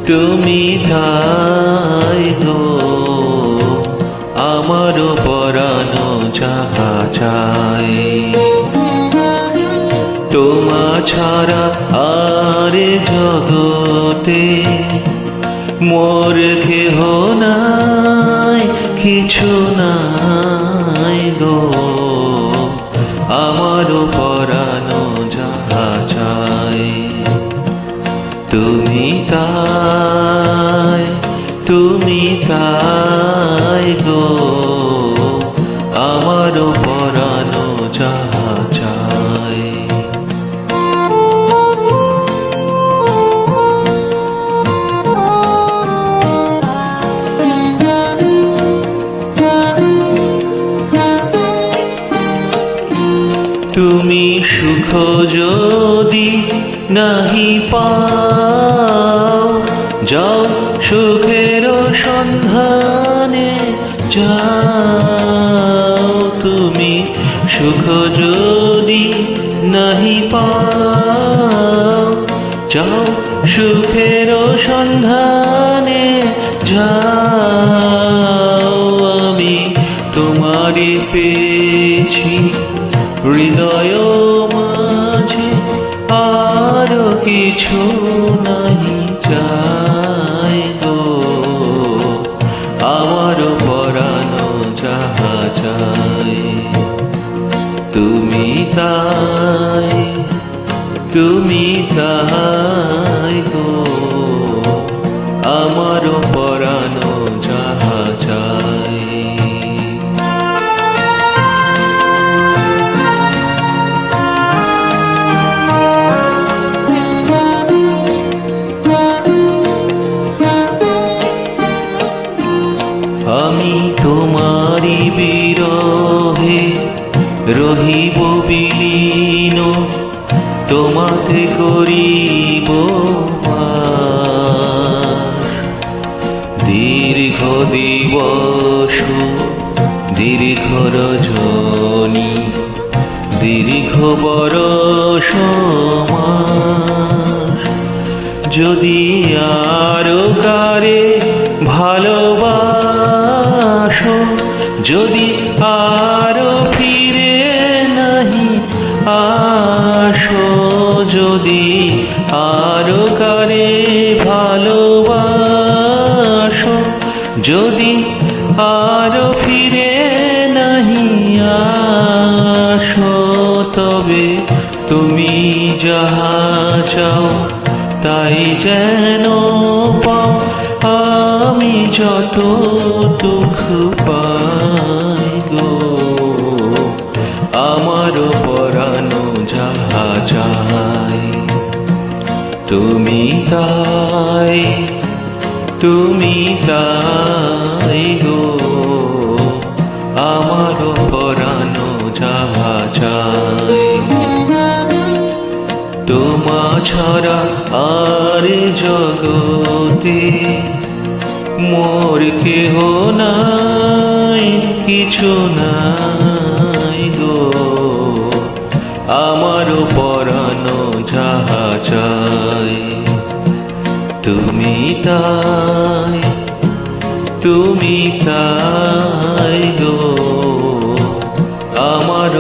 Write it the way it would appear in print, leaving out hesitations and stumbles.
তুমি তাই গো আমার পরানো যাহা চাই। তোমা ছাড়া আর জগতে মোর কেহ নাই, কিছু নাই গো আমার পরানো যাহা চাই। তুমি তাই, তুমি তাই গো আমার পরানো যাহা চাই। তুমি সুখ যদি নাহি পাও, যাও সুখের সন্ধানে যাও। তুমি সুখ যদি নাহি পাও, যাও সুখের সন্ধানে যাও। আমি তোমারে পেয়েছি হৃদয় মাঝে, আর কিছু নাহি চাই গো আমার পরানো যাহা চাই। তুমি তাই, তুমি তাই গো আমার পরানো যাহা চাই। আমি তোমারি বিরহে রহিব বিলীন, তোমাতে করিব বাস। দীর্ঘ দিবস দীর্ঘ রজনী, দীর্ঘ বরষ মাস, যদি আরো কারে ভালোবাসো, যদি আরো ফিরে নাহি আসো, যদি আরো কারে ভালোবাসো, যদি আরো ফিরে নাহি আসো, তবে তুমি যাহা চাও তাই যেন পাও। আমি যত দুঃখ পাই গো আমার পরানো যাহা চাই। তুমি তাই, তুমি তাই গো আমার পরানো যাহা চাই। তোমা ছাড়া আর জগতে মোর কেহ নাই, কিছু নাই গো আমার পরানো যাহা চাই। তুমি তাই, তুমি তাই গো আমার